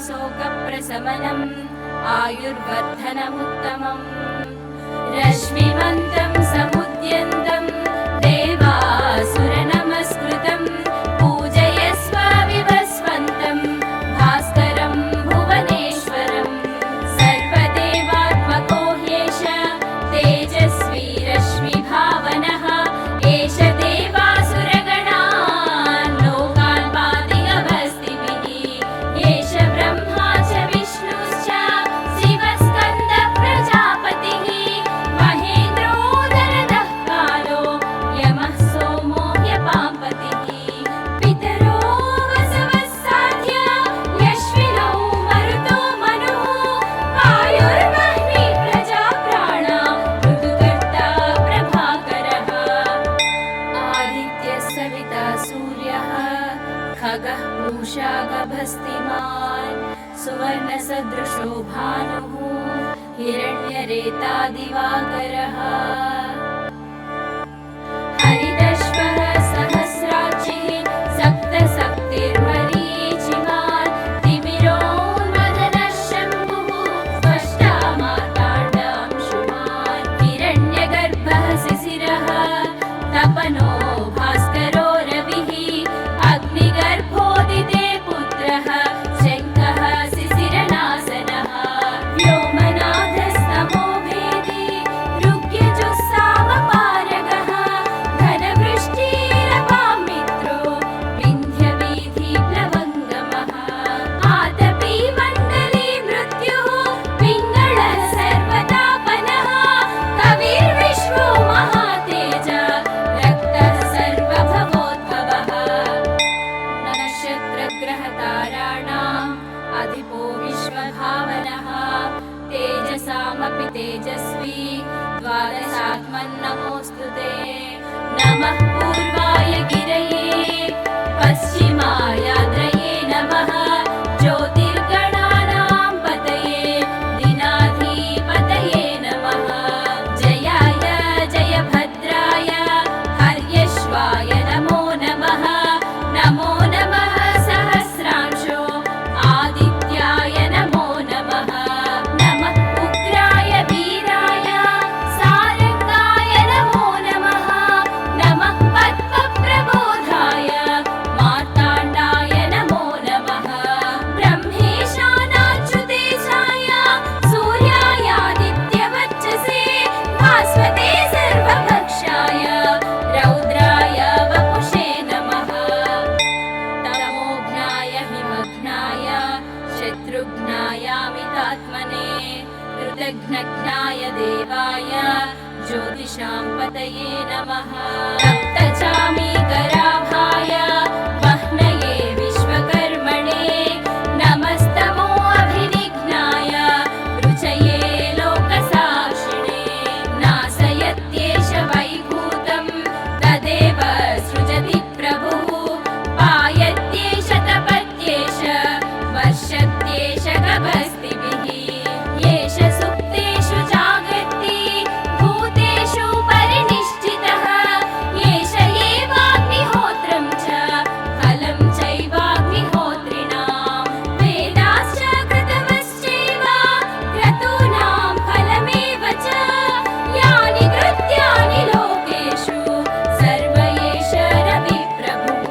सर्वशोकप्रशमनम् आयुर्वर्धनमुत्तमम् रश्मिमन्तं समुद्यन्तं देवासुरनमस्कृतं पूजयस्व विवस्वन्तं भास्करं भुवनेश्वरं सर्वदेवात्मको ह्येष तेजस्वी रश्मिभावनः एष देवासुरगणान् लोकान् पातिगभस्तिभिः एष ब्रह्मा च विष्णुश्च शिवस्कन्द प्रजापतिः महेन्द्रोदरदः कालो यमः सोमो ह्यपाम्पतिः पितरो वसवः साध्य यश्विनौ मरुतो मनुः आयुर्वह्नि प्रजाप्राणा ऋतुकर्ता प्रभाकरः आदित्यः सविता सूर्यः खगः पूषा गभस्तिमान् सुवर्णसदृशो भानुः हिरण्यरेता दिवाकरः हरिदश्वः सहस्राक्षिः सप्तशक्तिर्मरीचिमान् तिमिरोन्मदनः शम्भुः स्पष्टा मार्ताण्डांशुमान् हिरण्यगर्भः शिशिरः तपनो भास्करो रविः अग्निगर्भोदिते पुत्रः शङ्खः शिशिरनासनः व्योमनाथस्तमो भेदी ऋग्यजुस्सामपारगः घनवृष्टिरपां मित्रो विन्ध्यवीथिप्लवङ्गमः आतपी मण्डली मृत्युः पिङ्गळः सर्वतापनः कविर्विश्वो महातेज रक्तः सर्वभवोद्भवः नक्षत्रग्रहताराणाम् अधिपो विश्वभावनः तेजसामपि तेजस्वी द्वादशात्मन्नमोऽस्तु ते नमः पूर्वाय गिरये पश्चिमायाद्रये नमः ज्योतिर्गणानां पतये दिनाधिपतये नमः जयाय जयभद्राय हर्यश्वाय नमो नमः नमो नमः सहस्रांशो आदित्याय नमो नमः नमः उग्राय वीराय सारंगाय नमो नमः नमः पद्मप्रबोधाय मार्ताण्डाय नमो नमः ब्रह्मेशानाच्युतेशाय सूर्यायादित्यवच्चसे भास्वते सर्वभक्षाय रौद्राय वपुषे नमः तमोघ्नाय हिमघ्नाय शत्रुघ्नायामितात्मने कृतघ्नघ्नाय देवाय ज्योतिषां पतये नमः सप्तचामीकराभाय वह्नये विश्वकर्मणे नमस्तमो अभिनिघ्नाय रुचये लोकसाक्षिणे नाशयत्येष वैभूतं तदेव सृजति प्रभुः पायत्येष तपत्येष वर्षत्येष गभस्तिभिः येष सुप्तेषु जागर्ति भूतेषु परिनिष्ठितः येष एवाग्निहोत्रं च फलं चैवाग्निहोत्रिणां वेदाश्च कृतवश्चैव क्रतूनां फलमेव च यानि कृत्यानि लोकेषु सर्व एष रविप्रभुः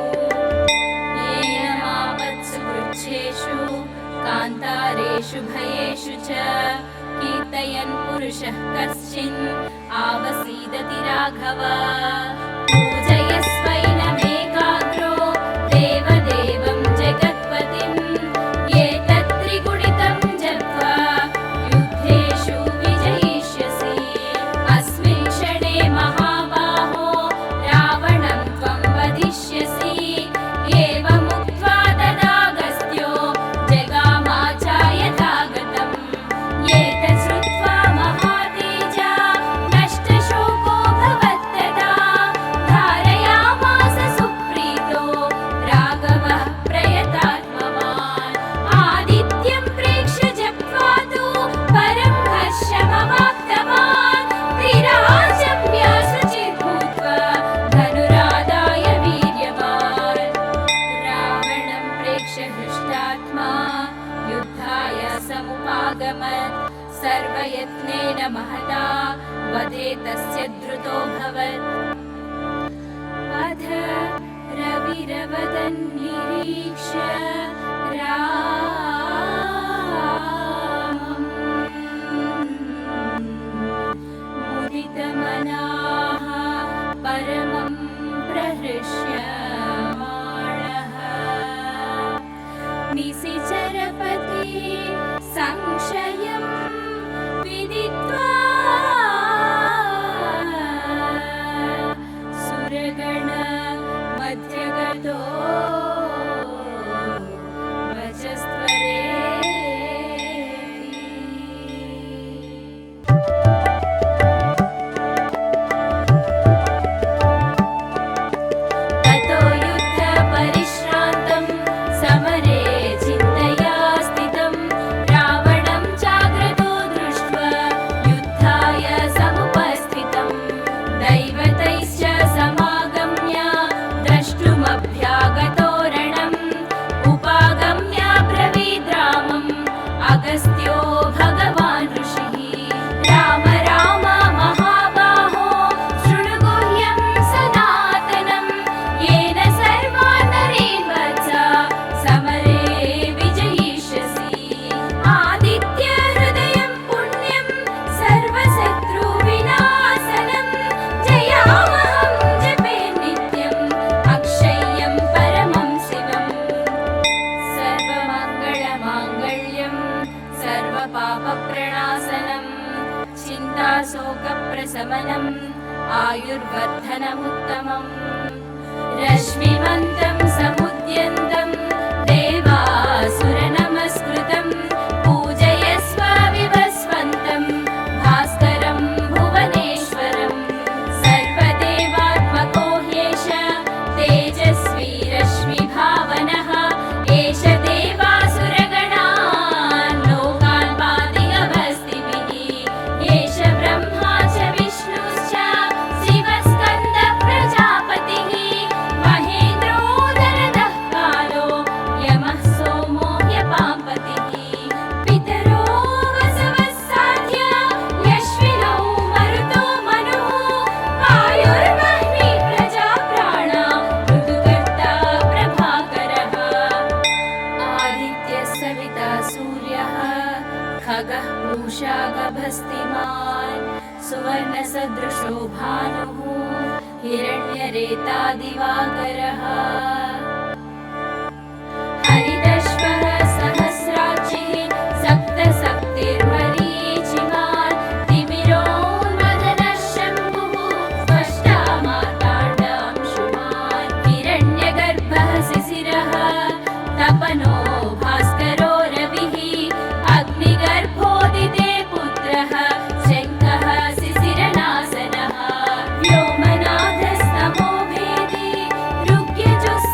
येन मापत्सु वृक्षेषु कान्तारेषु भयेषु च कीर्तयन् पुरुषः कश्चिन् आवसीदति राघव पूजयस्वैनमेकाग्रो देवदेवं जगत्पतिं एतत्त्रिगुणितं जप्त्वा युद्धेषु विजयिष्यसि अस्मिन् क्षणे महाबाहो रावणं त्वं वदिष्यसि एवमुक्त्वा तदागस्त्यो जगामाचार्यथागतम् एतत् श्रुत्वा महातेजा नष्टशोको भवत्तदा समागमत् सर्वयत्नेन महता वधे तस्य द्रुतोऽभवत् अथ रविरवदन् निरीक्ष्य रामम् मुदितमनाः परमं प्रहृष्यमाणः निशिचरपति संशयं विदित्वा सुरगण मध्यगतो अगस्त्यो भगवान् ऋषिः राम राम महाबाहो शृणु गुह्यं सनातनं येन सर्वान् नरेन् वत्स समरे विजयिष्यसि आदित्य हृदयं पुण्यं सर्वशत्रुविनाशनं जयामहं जपे नित्यम् अक्षय्यं परमं शिवम् सर्वमङ्गलमाङ्गल्यं सर्वपापप्रणाशनं चिन्ताशोकप्रशमनम् आयुर्वर्धनमुत्तमम् रश्मिमन्तं समुद्यन्तं देवासुरनमस्कृतं पूजयस्व विवस्वन्तं भास्करं भुवनेश्वरं सर्वदेवात्मको ह्येष तेजस्वी रश्मिभावनः एष देवासुरगणान् लोकान् पाति अवस्थिभिः एष ब्रह्मा च विष्णुश्च शिवस्कन्द प्रजापतिः महेन्द्रो दरदः कालो यमः सोमो ह्यपाम्पतिः पितरो वसवः साध्य यश्विनौ मरुतो मनुः वायुर्वह्नि प्रजा प्राणा ऋतुकर्ता प्रभाकरः आदित्यः सविता सूर्यः खगः पूषा गभस्तिमान् सुवर्णसदृशो भानुः हिरण्यरेता दिवाकरः हरिदश्वः सहस्राक्षिः सप्तशक्तिर्मरीचिमान् तिमिरोन्मदनः शम्भुः स्पष्टा मार्ताण्डांशुमान् हिरण्यगर्भः शिशिरः तपनो भास्करो रविः अग्निगर्भोदिते पुत्रः शङ्खः शिशिरनाशनः व्योमनाथस्तमो भेदी ऋग्यजुः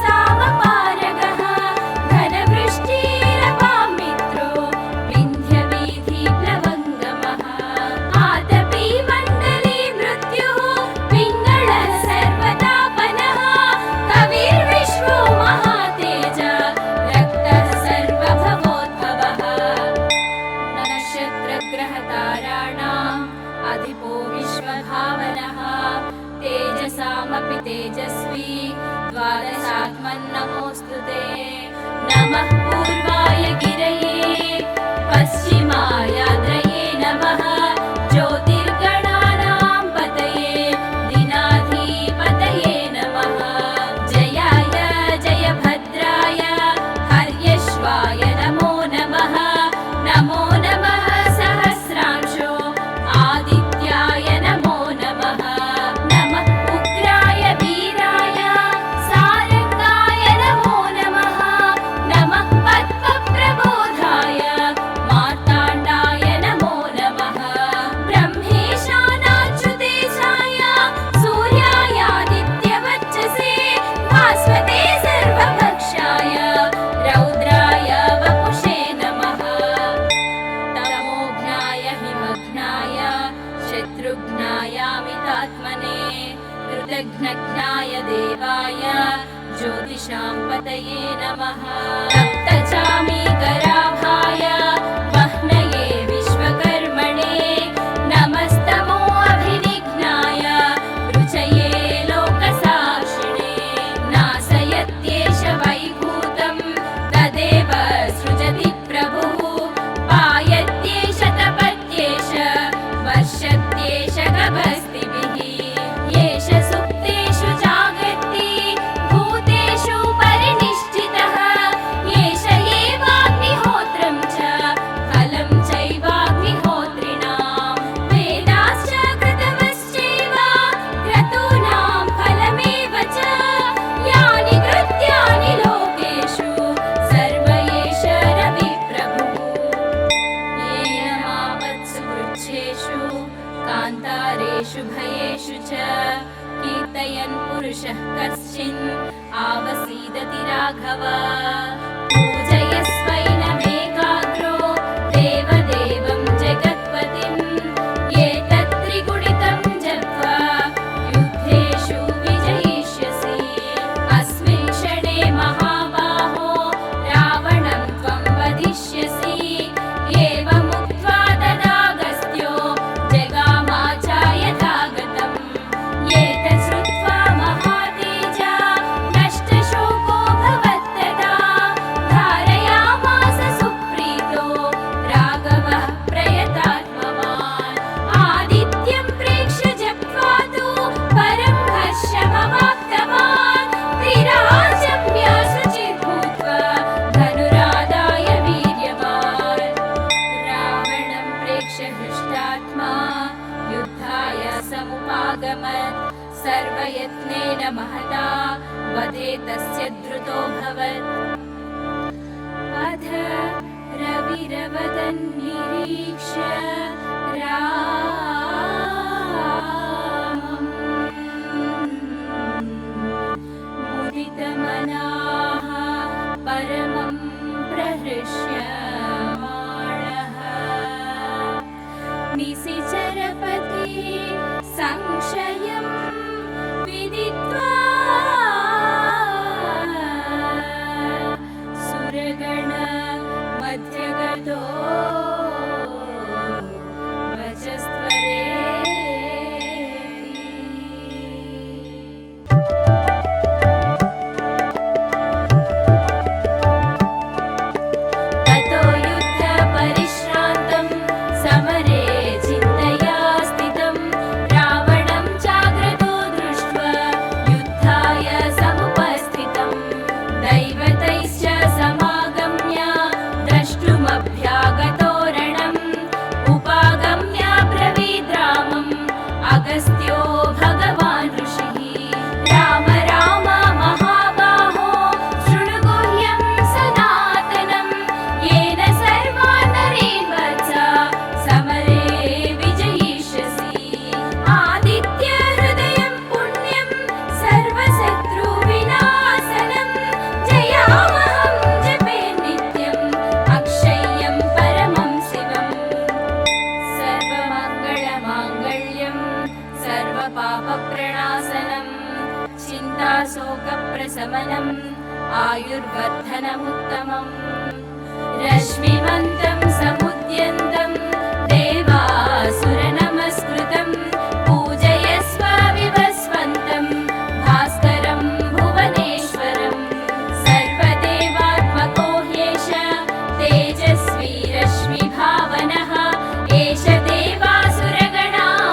दृश्यमाणः निशिचरपति संशयं विदित्वा सुरगण मध्यगतो अगस्त्यो भगवान् ऋषिः राम राम महाबाहो शृणु गुह्यं सनातनं येन सर्वान् नरेन् वत्स समरे विजयिष्यसि आदित्य हृदयं पुण्यं सर्वशत्रुविनाशनं जयामहं जपे नित्यम् अक्षय्यं परमं शिवम् सर्वमङ्गलमाङ्गल्यं सर्वपापप्रणाशनं चिन्ताशोकप्रशमनम् आयुर्वर्धनमुत्तमम् रश्मिमन्तं समुद्यन्तं देवासुरनमस्कृतं पूजयस्व विवस्वन्तं भास्करं भुवनेश्वरं सर्वदेवात्मको ह्येष तेजस्वी रश्मिभावनः एष देवासुरगणान्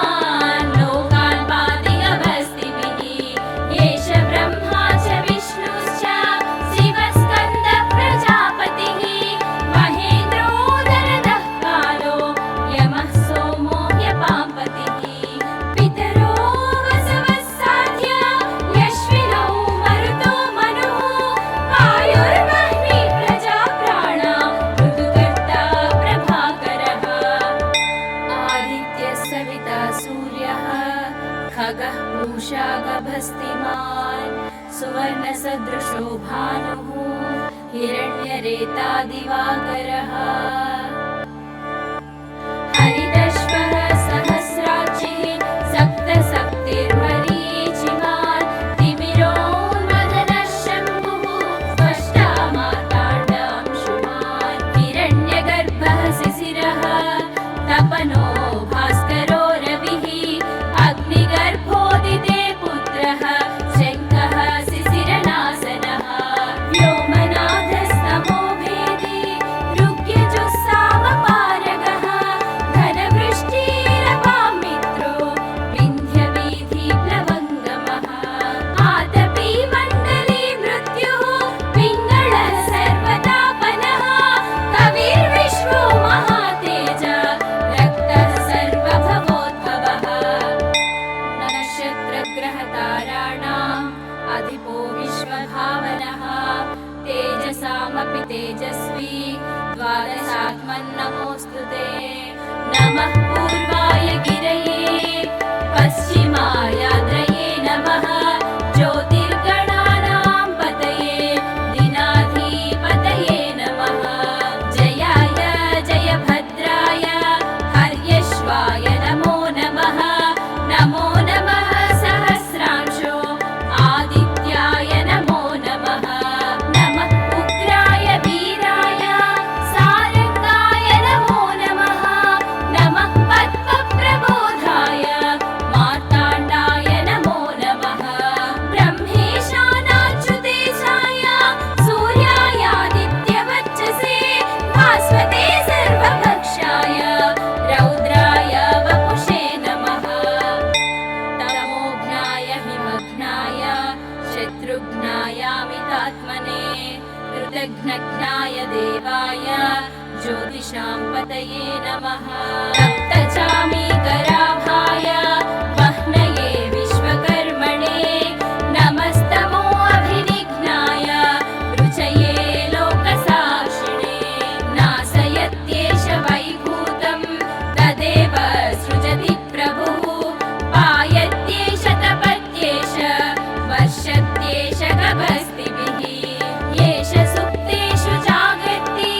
लोकान् पातिगभस्तिभिः एष ब्रह्मा च विष्णुश्च शिवस्कन्द प्रजापतिः महेन्द्रोदरदः कालो यमः सोमो ह्यपाम्पतिः पितरो वसवः साध्य यश्विनौ मरुतो मनुः वायुर्वह्नि प्रजाप्राणा ऋतुकर्ता प्रभाकरः आदित्यः सविता सूर्यः खगः पूषा गभस्तिमान् सुवर्णसदृशो भानुः हिरण्यरेता दिवाकरः हरिदश्वः सहस्राक्षिः सप्तशक्तिर्मरीचिमान् तिमिरोन्मदनः शम्भुः त्वष्टा मार्ताण्डांशुमान् हिरण्यगर्भः शिशिरः तपनो भास्करो रविः अग्निगर्भोदिते पुत्रः शङ्खः शिशिरनाशनः व्योमनाथस्तमो भेदी ऋग्यजुस्सामपारगः घनवृष्टिरपां मित्रो विन्ध्यवीथिप्लवङ्गमः आतपी मण्डली मृत्युः पिङ्गळः सर्वतापनः कविर्विश्वो महातेज रक्तः सर्वभवोद्भवः नक्षत्रग्रहताराणाम् अधिपो विश्वभावनः तेजसामपि तेजस्वी द्वादशात्मन्नमोऽस्तु ते नमः पूर्वाय गिरये पश्चिमायाद्रये नमः ज्योतिर्गणानां पतये दिनाधिपतये नमः जयाय जयभद्राय हर्यश्वाय नमो नमः नमो नमः सहस्रांशो आदित्याय नमो नमः नमः उग्राय वीराय सारंगाय नमो नमः नमः पद्मप्रबोधाय मार्ताण्डाय नमो नमः ब्रह्मेशानाच्युतेशाय सूर्यायादित्यवच्चसे भास्वते सर्वभक्षाय रौद्राय वपुषे नमः तमोघ्नाय हिमघ्नाय शत्रुघ्नायामितात्मने कृतघ्नघ्नाय देवाय ज्योतिषां पतये नमः तप्तचामीकराभाय वह्नये विश्वकर्मणे नमस्तमो अभिनिघ्नाय रुचये लोकसाक्षिणे नाशयत्येष वैभूतं तदेव सृजति प्रभुः पायत्येष तपत्येष वर्षत्येष गभस्तिभिः येष सुप्तेषु जागर्ति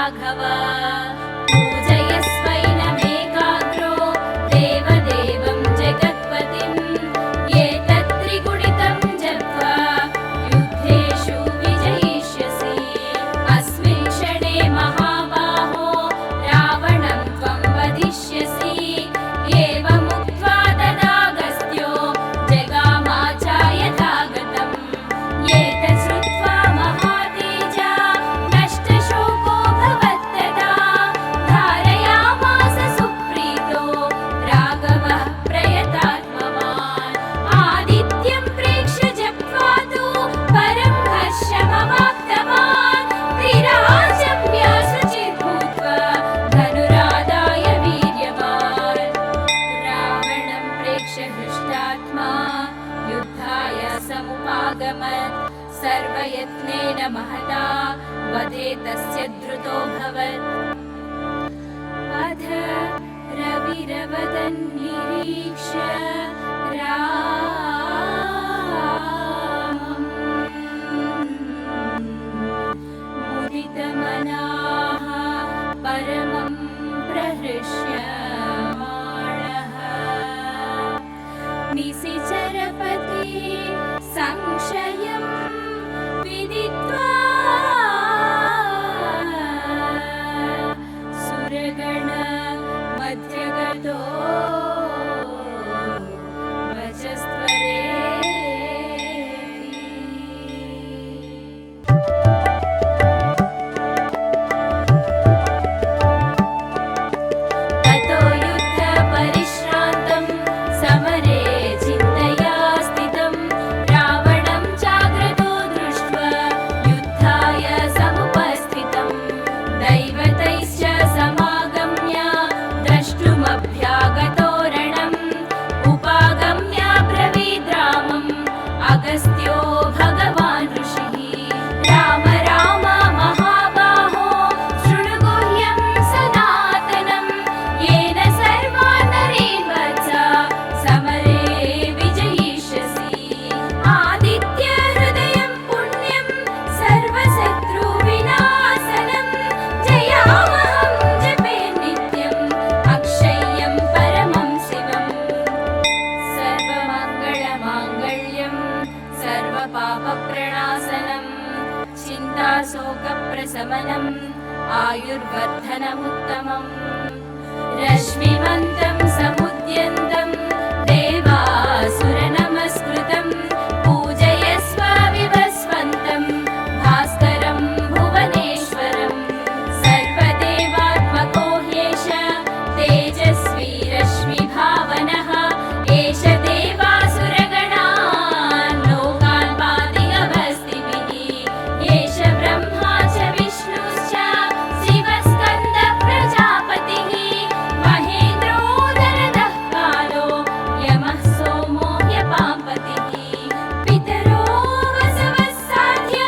राघव पूजयस्वैनमेकाग्रो देवदेवं जगत्पतिम् एतत् त्रिगुणितं जप्त्वा युद्धेषु विजयिष्यसि अस्मिन् क्षणे महाबाहो रावणं त्वं वदिष्यसि एवमुक्त्वा तदागस्त्यो जगामाचार्यथागतम् एतत् श्रुत्वा महातेजा नष्टशोको भवत्तदा धारयामास सुप्रीतो राघवः प्रयतात्मवान् आदित्यं प्रेक्ष्य जप्त्वा तु परं हर्षमवाप्तवान् त्रिराजम्य शुचिर्भूत्वा धनुरादाय वीर्यवान् रावणं प्रेक्ष्य हृष्टात्मा युद्धाय समुपागमत् सर्वयत्नेन महता वधे तस्य द्रुतोऽभवत् अथ रविरवदन् निरीक्ष्य रामम् मुदितमनाः परमं प्रहृष्यमाणः निशिचरपति संशयं विदित्वा सुरगण मध्यगतो ततो युद्धपरिश्रान्तं समरे चिन्तया स्थितं रावणं चाग्रतो दृष्ट्वा युद्धाय समुपस्थितं दैवतैश्च समागम्य द्रष्टुमभ्यागतो रणम् उपागम्य ब्रवीद् रामम् अगस्त्यो भगवान् ऋषिः राम राम महाबाहो शृणु गुह्यं सनातनं येन सर्वान् नरेन् वत्स समरे विजयिष्यसि आदित्य हृदयं पुण्यं सर्वशत्रुविनाशनं जयामहं जपे नित्यम् अक्षय्यं परमं शिवम् सर्वमङ्गलमाङ्गल्यं सर्वपापप्रणाशनं चिन्ताशोकप्रशमनम् आयुर्वर्धनमुत्तमम् रश्मिमन्तं समुद्यन्तं देवासुरनमस्कृतं पूजयस्व विवस्वन्तं भास्करं भुवनेश्वरं सर्वदेवात्मको ह्येष तेजस्वी रश्मिभावनः एष देवासुरगणान् लोकान् पाति अवस्थिभिः एष ब्रह्मा च विष्णुश्च शिवस्कन्दः प्रजापतिः महेन्द्रोदरदः कालो यमः सोमो ह्यपाम्पतिः पितरो वसवः साध्य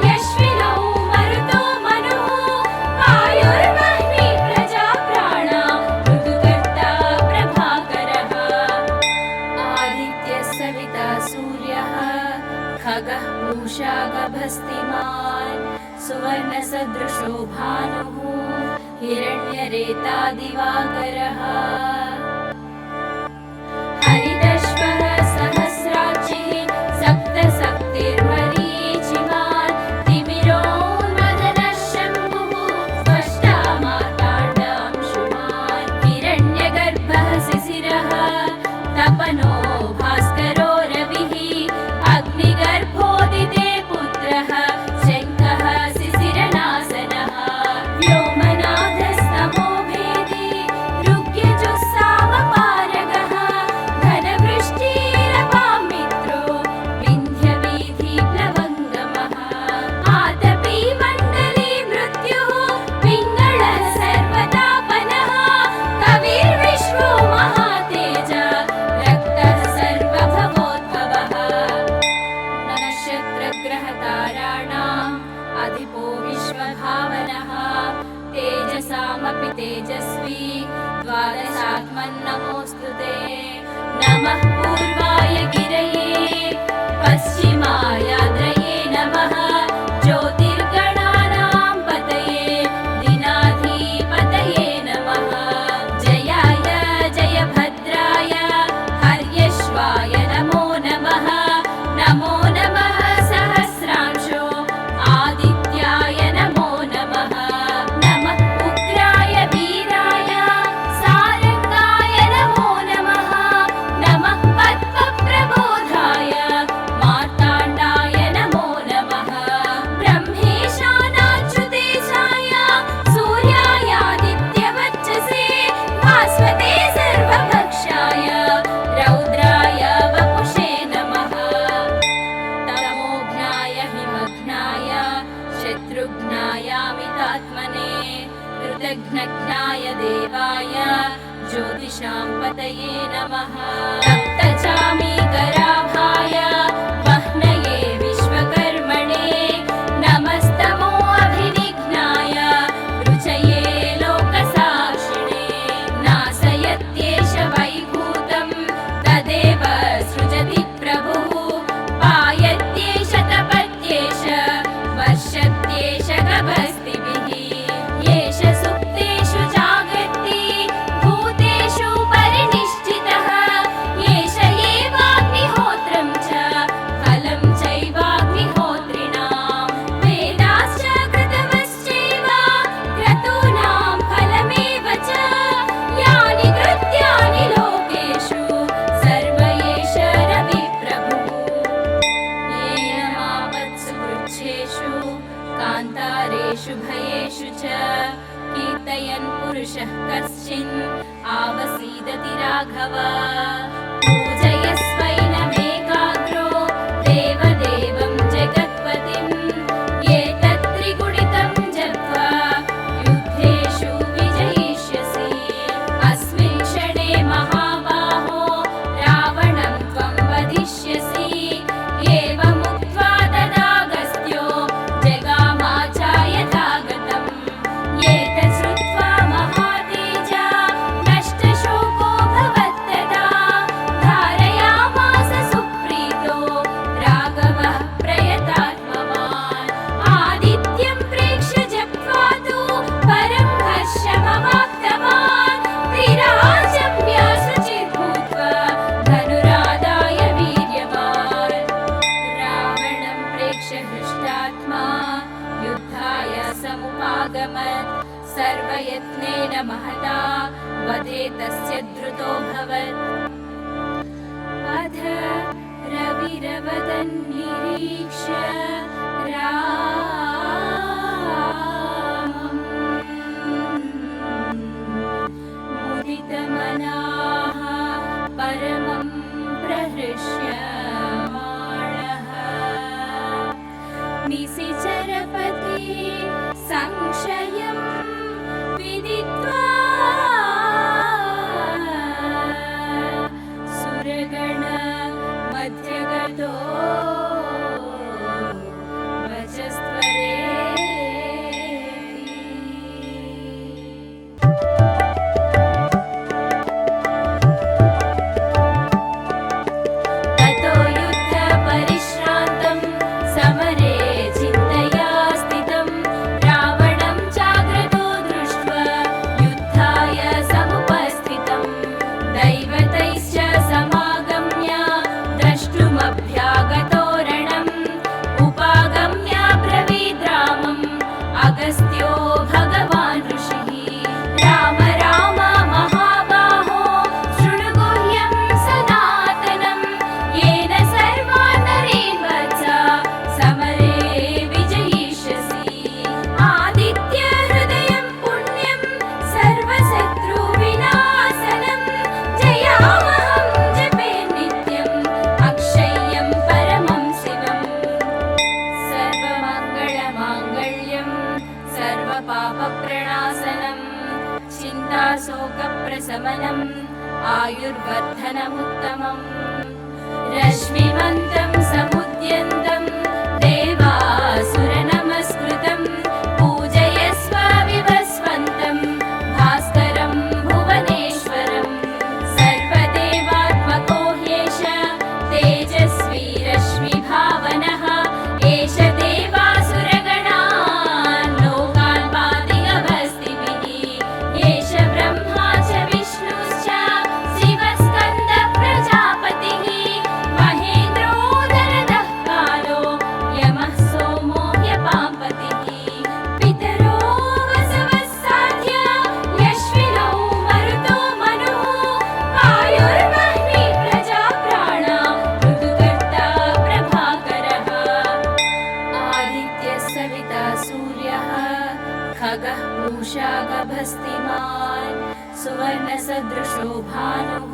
यश्विनौ मरुतो मनुः वायुर्वह्निः प्रजाप्राणा ऋतुकर्ता प्रभाकरः आदित्यः सविता सूर्यः खगः पूषा गभस्तिमान् सुवर्णसदृशो भानुः हिरण्यरेता दिवाकरः हरितश्वः सहस्राक्षिः सप्तशक्तिर्मरीचिमान् तिमिरोन्मदनः शम्भुः स्पष्टा मार्ताण्डांशुमान् हिरण्यगर्भः शिशिरः तपनो भास्करो रविः अग्निगर्भोदिते पुत्रः शङ्खः शिशिरनाशनः व्योमनाथस्तमो भेदी ऋग्यजुस्सामपारगः घनवृष्टिरपां मित्रो विन्ध्यवीथिप्लवङ्गमः आतपी मण्डली मृत्युः पिङ्गळः सर्वतापनः कविर्विश्वो महातेज रक्तः सर्वभवोद्भवः नक्षत्रग्रहताराणाम् अधिपो विश्वभावनः तेजसामपि तेजस्वी द्वादशात्मन्नमोऽस्तु ते नमः पूर्वाय गिरये पश्चिमायाद्रये नमः ज्योतिर्गणानां पतये दिन परमात्मने कृतघ्नघ्नाय देवाय ज्योतिषां पतये नमः। तप्तचामीकराभाय वह्नये विश्वकर्मणे नमस्तमो अभिनिघ्नाय रुचये लोकसाक्षिणे। नासयत्येष वैभूतं तदेव सृजति प्रभुः पायत्येष तपत्येष वर्षत्येष गभस्तिभिः। येष सुप्तेषु जागर्ति भूतेषु परिनिष्ठितः येष एवाग्निहोत्रं च फलं चैवाग्निहोत्रिणां। वेदाश्च कृतवश्चैव क्रतूनां फलमेव च यानि कृत्यानि लोकेषु सर्व एष रविप्रभुः। येन मापत्सु वृक्षेषु कान्तारेषु भयेषु च कीर्तयन् पुरुषः कश्चिन् आवसीदति राघव। पूजयस्वैनमेकाग्रो देवदेवं जगत्पतिं एतत् त्रिगुणितं जप्त्वा युद्धेषु विजयिष्यसि। अस्मिन् क्षणे महाबाहो रावणं त्वं वधिष्यसि। एवमुक्त्वा तदागस्त्यो जगामाचार्यथागतम्। एतत् श्रुत्वा महातेजा नष्टशोको भवत्तदा धारयामास सुप्रीतो राघवः प्रयतात्मवान्। आदित्यं प्रेक्ष्य जप्त्वा तु परं हर्षमवाप्तवान्। त्रिराजम्य शुचिर्भूत्वा धनुरादाय वीर्यवान्। रावणं प्रेक्ष्य हृष्टात्मा युद्धाय समुपागमत्। सर्वयत्नेन महता वधे तस्य द्रुतोऽभवत्। अथ रविरवदन् निरीक्ष्य रामम् मुदितमनाः परमं प्रहृष्यमाणः। निशिचरपति संशयं विदित्वा सुरगण मध्यगतो वचस्त्वरेति। ततो युद्धपरिश्रान्तं समरे चिन्तया स्थितं रावणं चाग्रतो दृष्ट्वा युद्धाय समुपस्थितं। दैवतैश्च समागम्य द्रष्टुमभ्यागतो रणम्। उपागम्य ब्रवीद्रामम् अगस्त्यो भगवान् ऋषिः। राम राम महाबाहो शृणु गुह्यं सनातनं। येन सर्वान् नरेन् वत्स समरे विजयिष्यसि। आदित्य हृदयं पुण्यं सर्वशत्रुविनाशनं। जयामहं जपे नित्यम् अक्षय्यं परमं शिवम्। सर्वमङ्गलमाङ्गल्यं सर्वपापप्रणाशनं। चिन्ताशोकप्रशमनम् आयुर्वर्धनमुत्तमम्। रश्मिमन्तं समुद्यन्तं देवासुरनमस्कृतं। पूजयस्व विवस्वन्तं भास्करं भुवनेश्वरम्। सर्वदेवात्मको ह्येष तेजस्वी रश्मिभावनः। एष देवासुरगणान् लोकान् पाति गभस्तिभिः। एष ब्रह्मा च विष्णुश्च शिवस्कन्दः प्रजापतिः। महेन्द्रोदरदः कालो यमः सोमो ह्यपाम्पतिः। पितरो वसवः साध्य यश्विनौ मरुतो मनुः। वायुर्वह्नि प्रजा प्राणा ऋतुकर्ता प्रभाकरः। आदित्यः सविता सूर्यः खगः पूषा गभस्तिमान्। सुवर्णसदृशो भानुः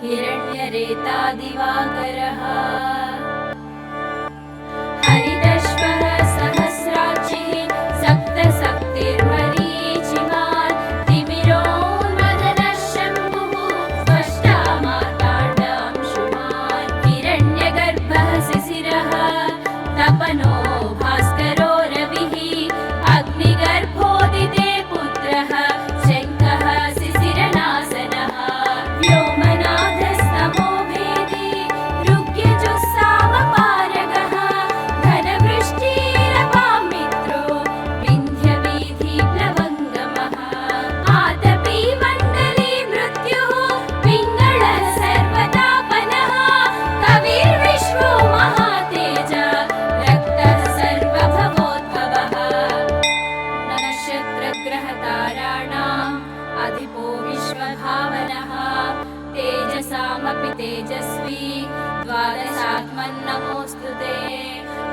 हिरण्यरेता दिवाकरः। हरिदश्वः सहस्राक्षिः सप्त ताराणाम् अधिपो विश्वभावनः तेजसामपि तेजस्वी द्वादशात्मन्नमोऽस्तु ते।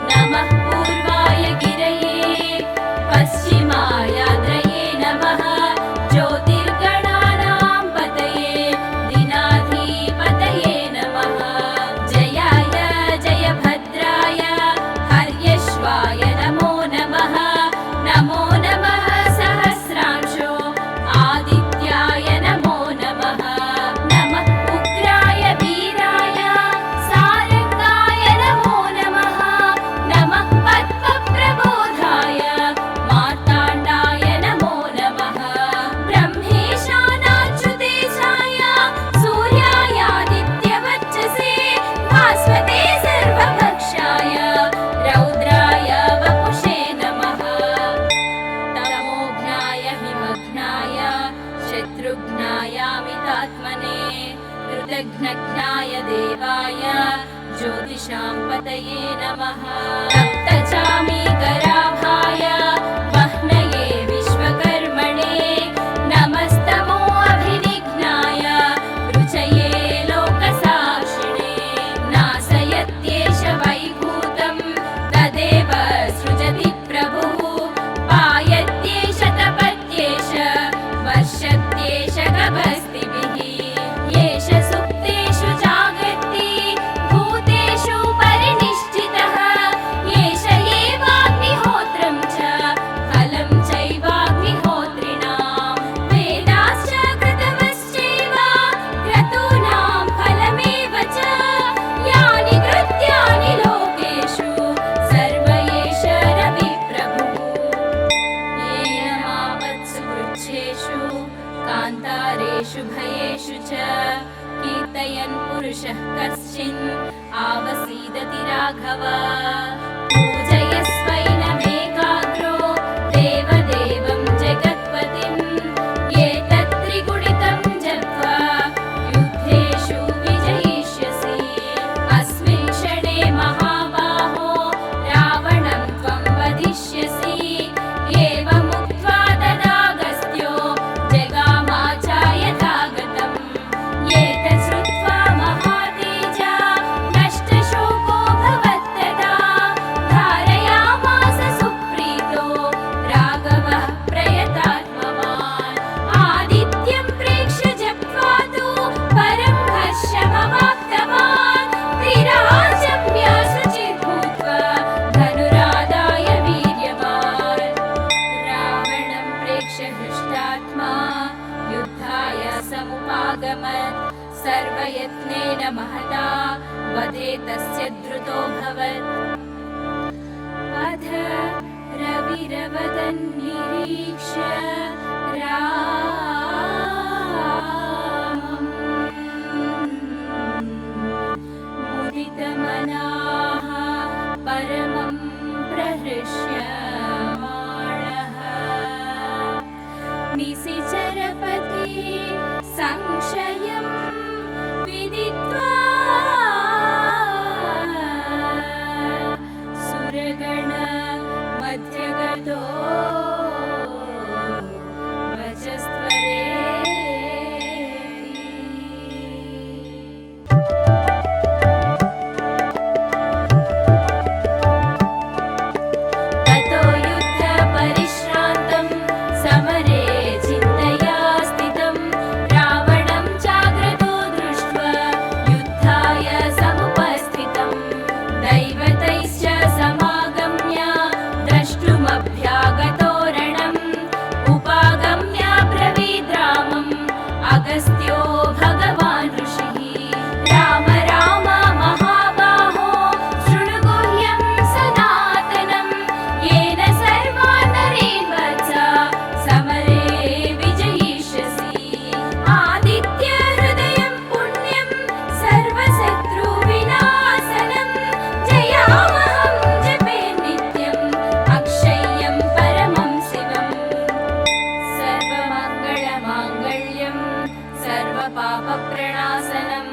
नमः पूर्वाय गिरये पश्चिमायाद्रये नमः ज्योतिर्गणानां पतये दिनाधिपतये नमः। जयाय जयभद्राय हर्यश्वाय नमो नमः। नमो नमः सहस्रांशो आदित्याय नमो नमः। नमः उग्राय वीराय सारंगाय नमो नमः। नमः पद्मप्रबोधाय मार्ताण्डाय नमो नमः। ब्रह्मेशानाच्युतेशाय सूर्यायादित्यवर्चसे भास्वते सर्वभक्षाय रौद्राय वपुषे नमः। तमोघ्नाय हिमघ्नाय शत्रुघ्नायामितात्मने कृतघ्नघ्नाय देवाय ज्योतिषां पतये नमः। तप्तचामीकराभाय वह्नये विश्वकर्मणे नमस्तमो अभिनिघ्नाय रुचये लोकसाक्षिणे। नासयत्येष वैभूतं तदेव सृजति प्रभुः पायत्येष तपत्येष वर्षत्येष गभस्तिभिः। येष सुप्तेषु जागर्ति भूतेषु परिनिष्ठितः येष एवाग्निहोत्रं च फलं चैवाग्निहोत्रिणां। वेदाश्च कृतवश्चैव क्रतूनां फलमेव च यानि कृत्यानि लोकेषु सर्व एष रविप्रभुः। येन मापत्सु कृच्छेषु कान्तारेषु भयेषु च कीर्तयन् पुरुषः कश्चिन् आवसीदति राघव। पूजयस्वैनमेकाग्रो देवदेवं जगत्पतिम् एतत्त्रिगुणितं जप्त्वा युद्धेषु विजयिष्यसि। अस्मिन् क्षणे महाबाहो रावणं त्वं वधिष्यसि। एवमुक्त्वा तदागस्त्यो जगामाचार्यथागतम्। एतत् श्रुत्वा महातेजा नष्टशोको भवत्तदा धारयामास सुप्रीतो राघवः प्रयतात्मवान्। आदित्यं प्रेक्ष्य जप्त्वा तु परं हर्षमवाप्तवान्। त्रिराजम्य शुचिर्भूत्वा धनुरादाय वीर्यवान्। रावणं प्रेक्ष्य हृष्टात्मा युद्धाय समुपागमत्। सर्वयत्नेन महता वधे तस्य द्रुतोऽभवत्। अथ रविरवदन् निरीक्ष्य रामम् मुदितमनाः परमं प्रहृष्यमाणः। निशिचरपति संशयं विदित्वा सुरगण मध्यगतो ततो युद्धपरिश्रान्तं समरे चिन्तया स्थितं। रावणं चाग्रतो दृष्ट्वा युद्धाय समुपस्थितं। दैवतैश्च समागम्य द्रष्टुमभ्यागतो रणम्। उपागम्य ब्रवीद्रामम् अगस्त्यो भगवान् ऋषिः। राम राम महाबाहो शृणु गुह्यं सनातनं। येन सर्वान् नरेन् वत्स समरे विजयिष्यसि। आदित्यहृदयं पुण्यं सर्वशत्रुविनाशनं। जयामहं जपे नित्यम् अक्षय्यं परमं शिवम्। सर्वमङ्गलमाङ्गल्यं सर्वपापप्रणाशनं।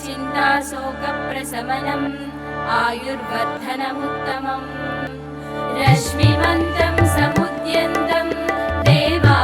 चिन्ताशोकप्रशमनम् आयुर्वर्धनमुत्तमम्। रश्मिमन्तं समुद्यन्तं देवा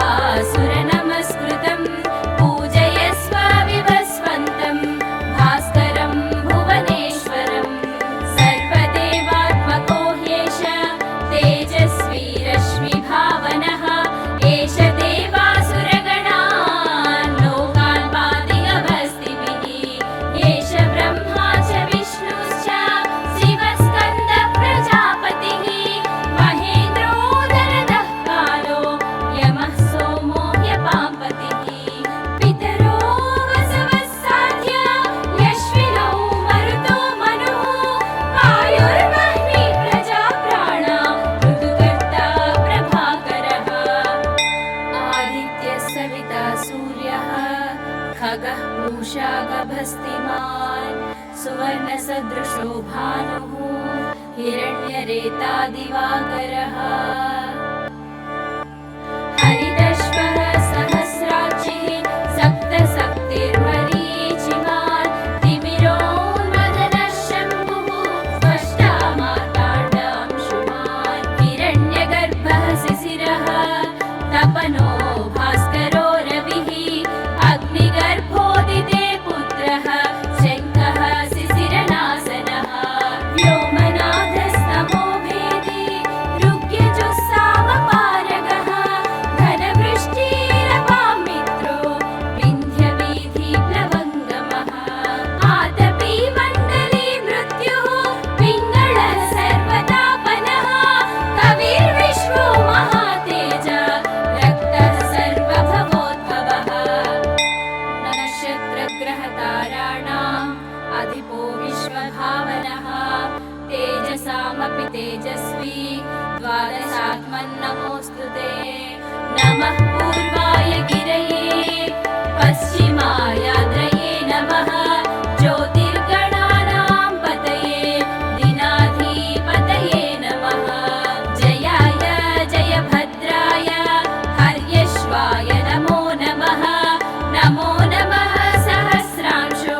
खगः पूषा गभस्तिमान् सुवर्णसदृशो भानुः हिरण्यरेतादिवाकरः हरितश्वः सहस्राक्षिः सप्तशक्तिर्मरीचिमान् तिमिरोन्मदनः शम्भुः स्पष्टा मार्ताण्डांशुमान् हिरण्यगर्भः शिशिरः तपनो भास्करो रविः अग्निगर्भोदिते पुत्रः शङ्खः शिशिरनासनः व्योमनाथस्तमो भेदी ऋग्यजुस्सामपारगः घनवृष्टिरपां मित्रो विन्ध्यवीथिप्लवङ्गमः आतपी मण्डली मृत्युः पिङ्गळः सर्वतापनः कविर्विश्वो महातेज रक्तः सर्वभवोद्भवः नक्षत्रग्रहताराणाम् अधिपो विश्वभावनः तेजसामपि तेजस्वी द्वादशात्मन्नमोऽस्तु ते नमः पूर्वाय गिरये पश्चिमायाद्रये नमः ज्योतिर्गणानां पतये दिनाधिपतये नमः जयाय जयभद्राय हर्यश्वाय नमो नमः नमो नमः सहस्रांशो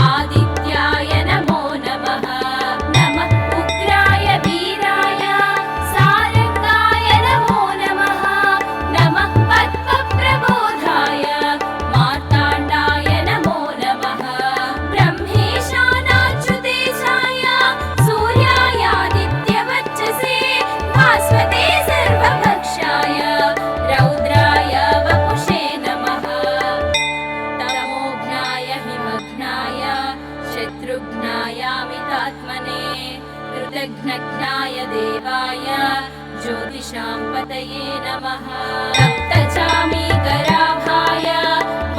आदित्याय नमो नमः नमः उग्राय वीराय सारंगाय नमो नमः नमः पद्मप्रबोधाय मार्ताण्डाय नमो नमः ब्रह्मेशानाच्युतेशाय सूर्यायादित्यवच्चसे भास्वते सर्वभक्षाय रौद्राय वपुषे नमः तमोघ्नाय हिमघ्नाय शत्रुघ्नायामितात्मने कृतघ्नघ्नाय देवाय ज्योतिषां पतये नमः सप्तचामीकराभाय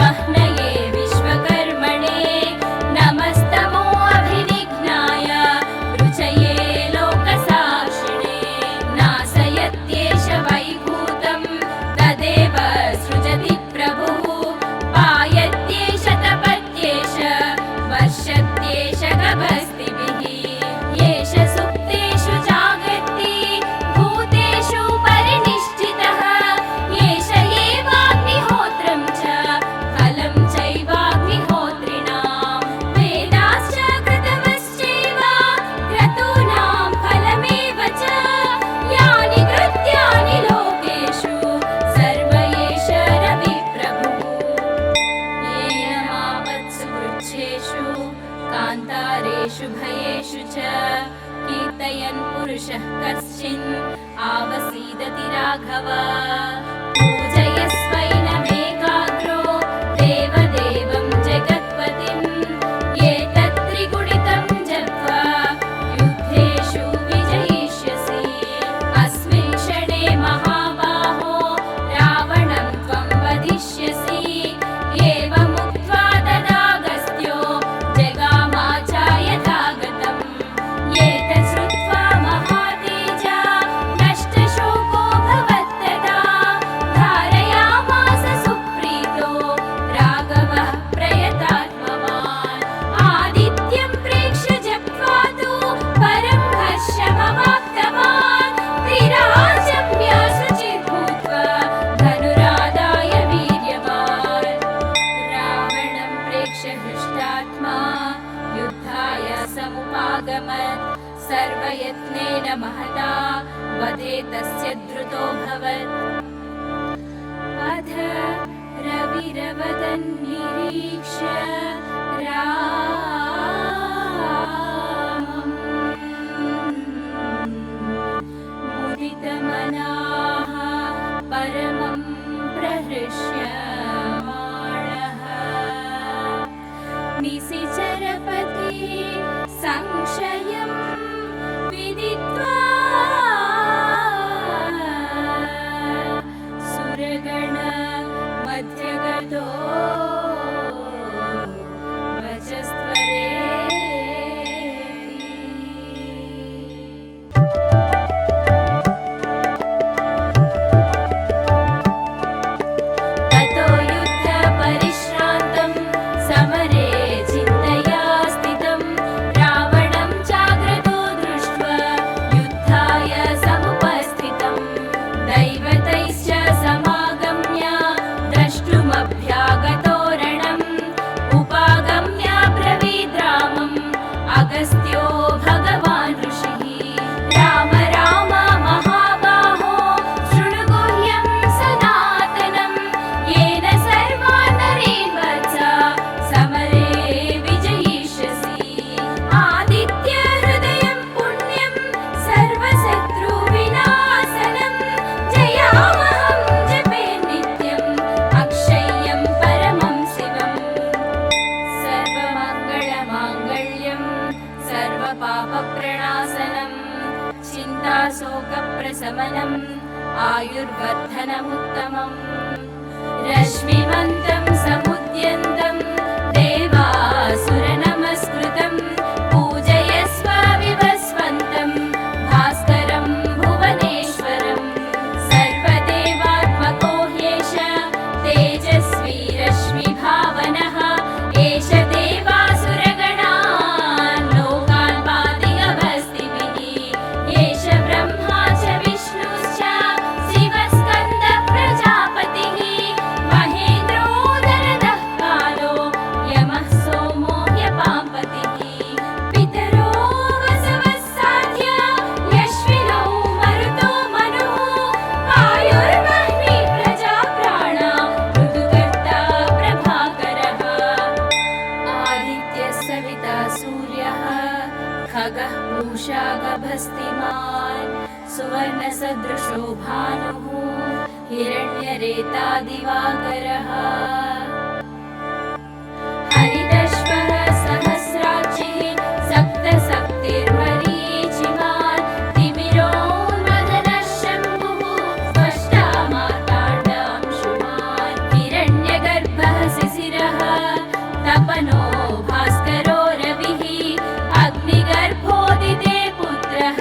वह्नये विश्वकर्मणे नमस्तमो अभिनिघ्नाय रुचये लोकसाक्षिणे नाशयत्येष वैभूतं तदेव सृजति प्रभुः पायत्येष तपत्येष वर्षत्येष गभस्तिभिः येष सुप्तेषु जागर्ति भूतेषु परिनिष्ठितः येष एवाग्निहोत्रं च फलं चैवाग्निहोत्रिणां वेदाश्च कृतवश्चैव क्रतूनां फलमेव च यानि कृत्यानि लोकेषु सर्व एष रविप्रभुः येन मावत्सु वृक्षेषु कान्तारेषु भयेषु च कीर्तयन् पुरुषः कश्चिन् आवसीदति राघव पूजयस्वैनमेकाग्रो देवदेवं जगत्पतिं एतत्त्रिगुणितं जप्त्वा युद्धेषु विजयिष्यसि अस्मिन् क्षणे महाबाहो रावणं त्वं वदिष्यसि एवमुक्त्वा तदागस्त्यो जगामाचार्यथागतम् एतत् श्रुत्वा महातेजा नष्टशोको भवत्तदा धारयामास सुप्रीतो राघवः प्रयतात्मवान् आदित्यं प्रेक्ष्य जप्त्वा तु परं हर्षमवाप्तवान् त्रिराजम्य शुचिर्भूत्वा धनुरादाय वीर्यवान् रावणं प्रेक्ष्य हृष्टात्मा युद्धाय समुपागमत् सर्वयत्नेन महता वधे तस्य द्रुतोऽभवत् अथ रविरवदन् निरीक्ष्य रामम् मुदितमनाः परमं प्रहृष्यमाणः निशिचरपति संशयं विदित्वा आयुर्वर्धनमुत्तमम् रश्मिमन्तं समुद्यन्तं देवासुरनमस्कृतं पूजयस्व विवस्वन्तं भास्करं भुवनेश्वरं सर्वदेवात्मको ह्येष तेजस्वी रश्मिभावनः एष देवासुरगणान् लोकान् पाति अवस्थिभिः एष ब्रह्मा च विष्णुश्च शिवस्कन्दः प्रजापतिः महेन्द्रोदरदः कालो यमः सोमो ह्यपाम्पतिः पितरो वसवः साध्य यश्विनौ मरुतो मनुः वायुर्वह्नि प्रजाप्राणा ऋतुकर्ता प्रभाकरः आदित्यः सविता सूर्यः खगः पूषा गभस्तिमान् सुवर्णसदृशो भानुः हिरण्यरेता दिवाकरः हरिदश्वः सहस्राक्षिः सप्तसप्तिर्मरीचिमान् तिमिरोन्मदनः शम्भुः स्पष्टा मार्ताण्डांशुमान् हिरण्यगर्भः शिशिरः तपनो भास्करो रविः अग्निगर्भोदिते पुत्रः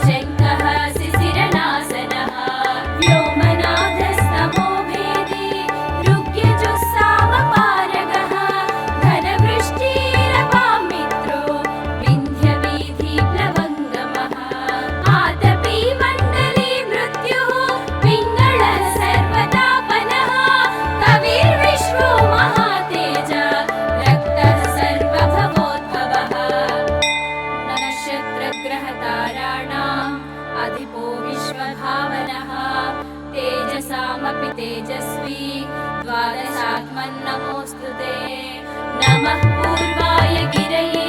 शङ्खः शिशिरनासनः व्योमनाथस्तमो भेदी ऋग्यजुस्सामपारगः घनवृष्टिरपां मित्रो विन्ध्यवीथिप्लवङ्गमः आतपी मण्डली मृत्युः पिङ्गळः सर्वतापनः कविर्विश्वो महातेज रक्तः सर्वभवोद्भवः नक्षत्रग्रहताराणाम् अधिपो विश्वभावनः तेजसामपि तेजस्वी द्वादशात्मन्नमोऽस्तु ते नमः पूर्वाय गिरये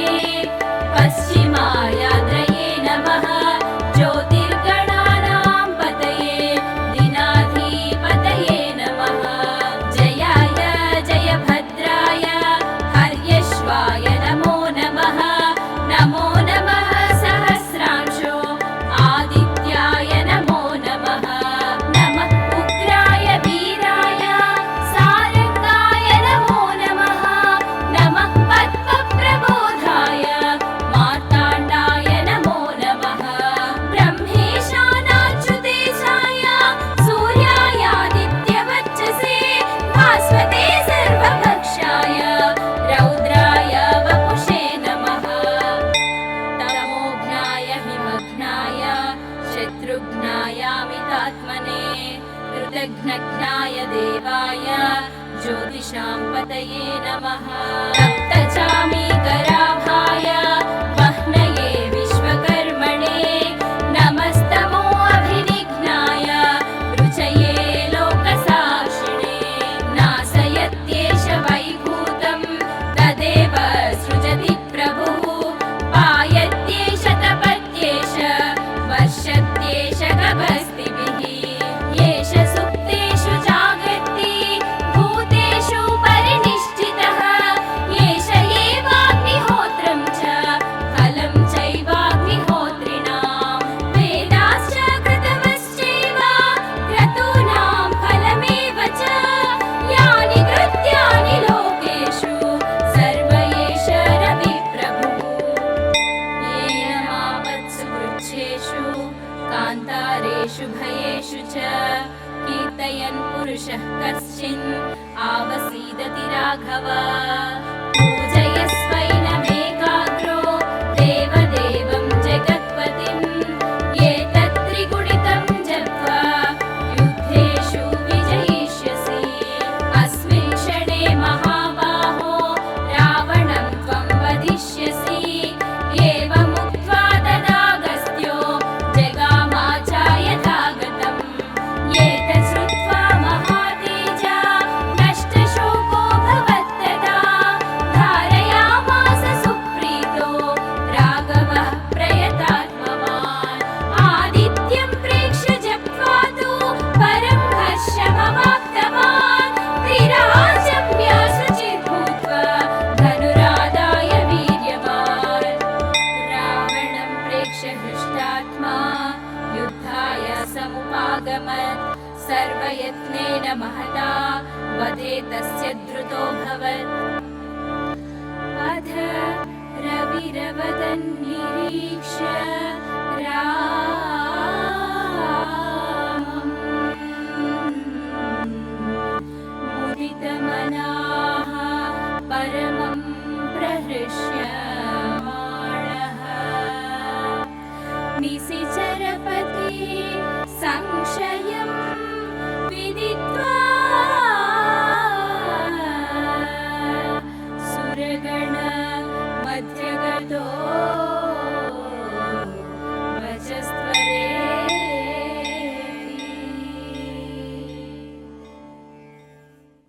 पश्चिमायाद्रये नमः ज्योतिर्गणानां पतये दिनाधिपतये नमः जयाय जयभद्राय हर्यश्वाय नमो नमः नमो नमः सहस्रांशो आदित्याय नमो नमः नमः उग्राय वीराय सारंगाय नमो नमः नमः पद्मप्रबोधाय मार्ताण्डाय नमो नमः ब्रह्मेशानाच्युतेशाय सूर्यायादित्यवच्चसे भास्वते सर्वभक्षाय रौद्राय वपुषे नमः तमोघ्नाय हिमघ्नाय शत्रुघ्नायामितात्मने कृतघ्नघ्नाय देवाय ज्योतिषां पतये नमः तप्तचामीकराभाय वह्नये विश्वकर्मणे नमस्तमो अभिनिघ्नाय रुचये लोकसाक्षिणे नासयत्येष वैभूतं तदेव सृजति प्रभुः पायत्येष तपत्येष वर्षत्येष गभस्तिभिः येष सुप्तेषु जागर्ति भूतेषु परिनिष्ठितः येष एवाग्निहोत्रं च फलं चैवाग्निहोत्रिणां वेदाश्च कृतवश्चैव क्रतूनां फलमेव च यानि कृत्यानि लोकेषु सर्व एष रविप्रभुः येन मापत्सु वृक्षेषु कान्तारेषु भयेषु च कीर्तयन् पुरुषः कश्चिन् आवसीदति राघव पूजयस्वैनमेकाग्रो देवदेवं जगत्पतिम् एतत्त्रिगुणितं जप्त्वा युद्धेषु विजयिष्यसि अस्मिन् क्षणे महाबाहो रावणं त्वं वधिष्यसि एवमुक्त्वा तदागस्त्यो जगामाचार्यथागतम् एतत् श्रुत्वा महातेजा नष्टशोको भवत्तदा प्रयत्नेन महता वधे तस्य धृतोऽभवत् अथ रविरवदन्निरीक्ष्य रामम् मुदितमनाः परमं प्रहृष्यमाणः निशिचरपति संशयं विदित्वा सुरगण मध्यगतो